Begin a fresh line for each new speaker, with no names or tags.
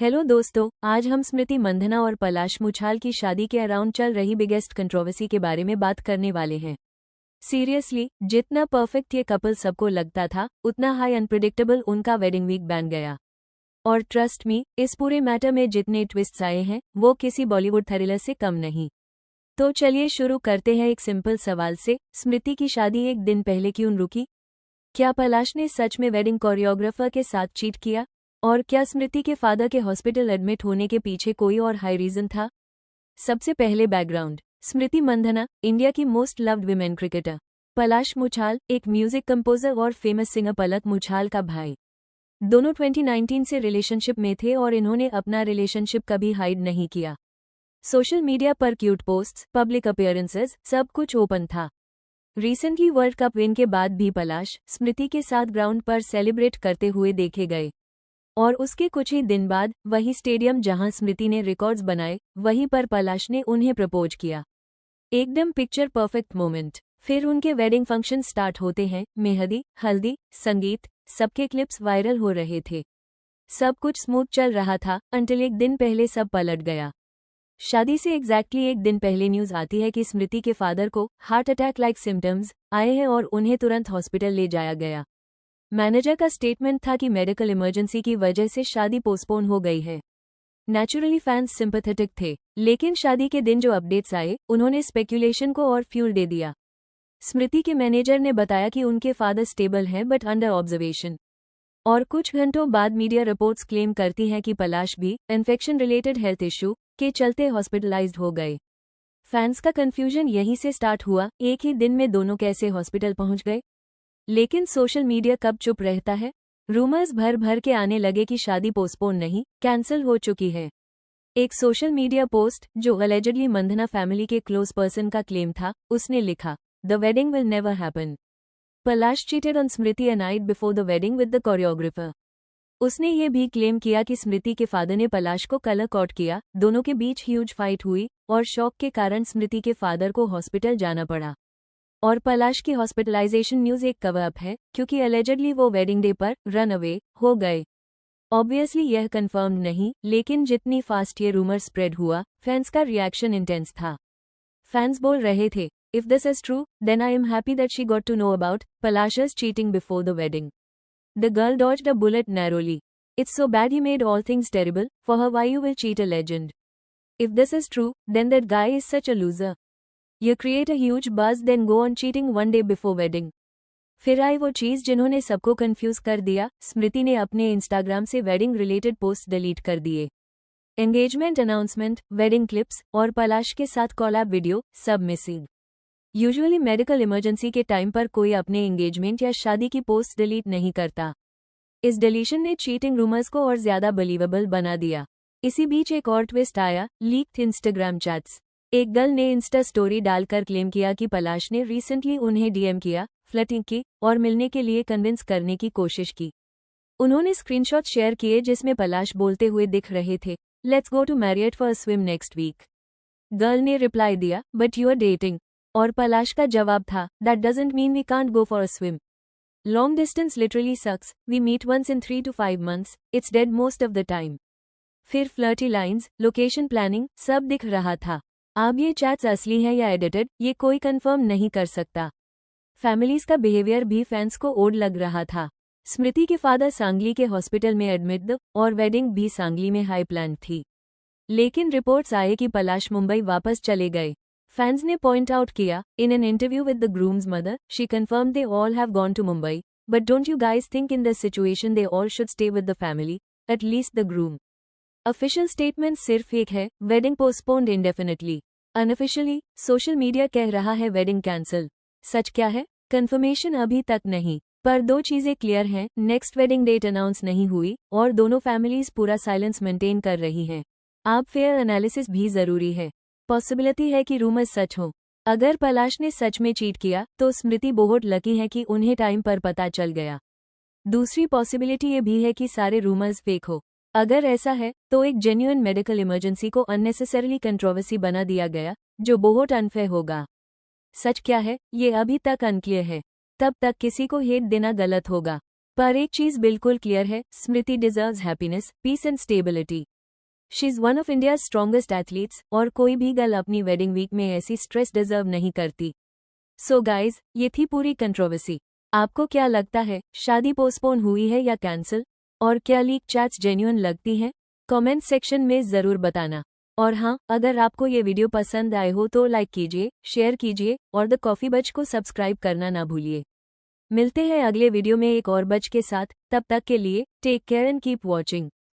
Hello दोस्तों, आज हम स्मृति मंधना और पलाश मुछाल की शादी के अराउंड चल रही बिगेस्ट कंट्रोवर्सी के बारे में बात करने वाले हैं। सीरियसली, जितना परफेक्ट ये कपल सबको लगता था, उतना हाई अनप्रिडिक्टेबल उनका वेडिंग वीक बन गया। और ट्रस्ट मी, इस पूरे मैटर में जितने ट्विस्ट्स आए हैं वो किसी बॉलीवुड थ्रिलर से कम नहीं। तो चलिए शुरू करते हैं एक सिंपल सवाल से। स्मृति की शादी एक दिन पहले क्यों रुकी? क्या पलाश ने सच में वेडिंग कोरियोग्राफर के साथ चीट किया? और क्या स्मृति के फादर के हॉस्पिटल एडमिट होने के पीछे कोई और हाई रीजन था? सबसे पहले बैकग्राउंड। स्मृति मंधना, इंडिया की मोस्ट लव्ड विमेन क्रिकेटर। पलाश मुछाल, एक म्यूजिक कंपोजर और फेमस सिंगर पलक मुछाल का भाई। दोनों 2019 से रिलेशनशिप में थे और इन्होंने अपना रिलेशनशिप कभी हाइड नहीं किया। सोशल मीडिया पर क्यूट पोस्ट्स, पब्लिक अपीयरेंसेस, सब कुछ ओपन था। रिसेंटली वर्ल्ड कप विन के बाद भी पलाश स्मृति के साथ ग्राउंड पर सेलिब्रेट करते हुए देखे गए। और उसके कुछ ही दिन बाद वही स्टेडियम जहां स्मृति ने रिकॉर्ड्स बनाए, वहीं पर पलाश ने उन्हें प्रपोज किया। एकदम पिक्चर परफेक्ट मोमेंट। फिर उनके वेडिंग फंक्शन स्टार्ट होते हैं। मेहंदी, हल्दी, संगीत, सबके क्लिप्स वायरल हो रहे थे। सब कुछ स्मूथ चल रहा था अंटिल एक दिन पहले सब पलट गया। शादी से एग्जैक्टली एक दिन पहले न्यूज आती है कि स्मृति के फादर को हार्ट अटैक लाइक सिम्टम्स आए हैं और उन्हें तुरंत हॉस्पिटल ले जाया गया। मैनेजर का स्टेटमेंट था कि मेडिकल इमरजेंसी की वजह से शादी पोस्टपोन हो गई है। नेचुरली फैंस सिंपैथेटिक थे, लेकिन शादी के दिन जो अपडेट्स आए उन्होंने स्पेक्यूलेशन को और फ्यूल दे दिया। स्मृति के मैनेजर ने बताया कि उनके फादर स्टेबल हैं बट अंडर ऑब्जर्वेशन। और कुछ घंटों बाद मीडिया रिपोर्ट्स क्लेम करती हैं कि पलाश भी इन्फेक्शन रिलेटेड हेल्थ इश्यू के चलते हॉस्पिटलाइज्ड हो गए। फैंस का कंफ्यूजन यहीं से स्टार्ट हुआ, एक ही दिन में दोनों कैसे हॉस्पिटल पहुंच गए। लेकिन सोशल मीडिया कब चुप रहता है। रूमर्स भर भर के आने लगे कि शादी पोस्टपोन नहीं, कैंसिल हो चुकी है। एक सोशल मीडिया पोस्ट जो अलेजेडली मंधना फैमिली के क्लोज पर्सन का क्लेम था, उसने लिखा, the wedding will never happen. Palash cheated on Smriti a night before the wedding with the choreographer. उसने ये भी क्लेम किया कि स्मृति के फादर ने पलाश को कलर कॉट किया। दोनों के बीच ह्यूज फाइट हुई और शॉक के कारण स्मृति के फादर को हॉस्पिटल जाना पड़ा। और पलाश की हॉस्पिटलाइजेशन न्यूज एक कवर अप है, क्योंकि अलेजेडली वो वेडिंग डे पर रन अवे हो गए। ऑब्वियसली यह कंफर्म नहीं, लेकिन जितनी फास्ट ये रूमर स्प्रेड हुआ, फैंस का रिएक्शन इंटेंस था। फैंस बोल रहे थे, if this is true then I am happy that she got to know about Palash's cheating before the wedding. The girl dodged a bullet narrowly. It's so bad he made all things terrible. For her, why you will cheat a legend? If this is true, then that guy is such a loser. You create a huge buzz then go on cheating one day before wedding. फिर आई वो चीज जिन्होंने सबको confuse कर दिया। स्मृति ने अपने Instagram से वेडिंग रिलेटेड पोस्ट डिलीट कर दिए। एंगेजमेंट अनाउंसमेंट, वेडिंग क्लिप्स और पलाश के साथ कॉलैब वीडियो सब मिसिंग। यूजुअली मेडिकल इमरजेंसी के टाइम पर कोई अपने एंगेजमेंट या शादी की पोस्ट डिलीट नहीं करता। इस डिलीशन ने चीटिंग रूमर्स को और ज्यादा बिलीवेबल बना दिया। इसी बीच एक और ट्विस्ट आया, लीक्ड इंस्टाग्राम चैट्स। एक गर्ल ने इंस्टा स्टोरी डालकर क्लेम किया कि पलाश ने रिसेंटली उन्हें डीएम किया, फ्लर्टिंग की और मिलने के लिए कन्विंस करने की कोशिश की। उन्होंने स्क्रीनशॉट शेयर किए जिसमें पलाश बोलते हुए दिख रहे थे, let's go to Marriott for a swim next week. Girl ने रिप्लाई दिया, बट यू आर डेटिंग। और पलाश का जवाब था, that doesn't mean we can't go for a swim. Long distance literally sucks, we meet once in 3 to 5 months, it's dead most of the time. फिर flirty lines, location planning, सब दिख रहा था। अब ये चैट्स असली है या एडिटेड, ये कोई कंफर्म नहीं कर सकता। फैमिलीज का बिहेवियर भी फैंस को ओड लग रहा था। स्मृति के फादर सांगली के हॉस्पिटल में एडमिट और वेडिंग भी सांगली में हाई प्लान थी। लेकिन रिपोर्ट्स आए कि पलाश मुंबई वापस चले गए। फैंस ने पॉइंट आउट किया, in an interview with the groom's mother, she confirm they all have gone to Mumbai, but don't you guys think in this situation they all should stay with the family, at least the groom. Official statement सिर्फ एक है, wedding postponed indefinitely. Unofficially social media कह रहा है wedding cancel. सच क्या है? Confirmation अभी तक नहीं, पर दो चीजें क्लियर हैं, नेक्स्ट वेडिंग डेट अनाउंस नहीं हुई और दोनों फैमिलीज पूरा साइलेंस मेंटेन कर रही हैं। अब फेयर एनालिसिस भी जरूरी है। पॉसिबिलिटी है कि रूमर्स सच हो। अगर पलाश ने सच में चीट किया तो स्मृति बहुत लकी है कि उन्हें टाइम पर पता चल गया। दूसरी पॉसिबिलिटी ये भी है कि सारे रूमर्स फेक हो। अगर ऐसा है तो एक जेन्युइन मेडिकल इमरजेंसी को अननेसेसरीली कंट्रोवर्सी बना दिया गया, जो बहुत अनफेयर होगा। सच क्या है, ये अभी तक अनक्लियर है। तब तक किसी को हेट देना गलत होगा। पर एक चीज बिल्कुल क्लियर है, Smriti deserves happiness, peace and stability. She is one of India's strongest athletes और कोई भी गर्ल अपनी वेडिंग वीक में ऐसी स्ट्रेस डिजर्व नहीं करती। सो गाइज, ये थी पूरी कंट्रोवर्सी। आपको क्या लगता है, शादी पोस्टपोन हुई है या कैंसिल? और क्या लीक चैट्स जेन्युइन लगती हैं? कमेंट सेक्शन में जरूर बताना। और हाँ, अगर आपको ये वीडियो पसंद आए हो तो लाइक कीजिए, शेयर कीजिए और द कॉफी बच को सब्सक्राइब करना ना भूलिए। मिलते हैं अगले वीडियो में एक और बच के साथ। तब तक के लिए take care and keep watching.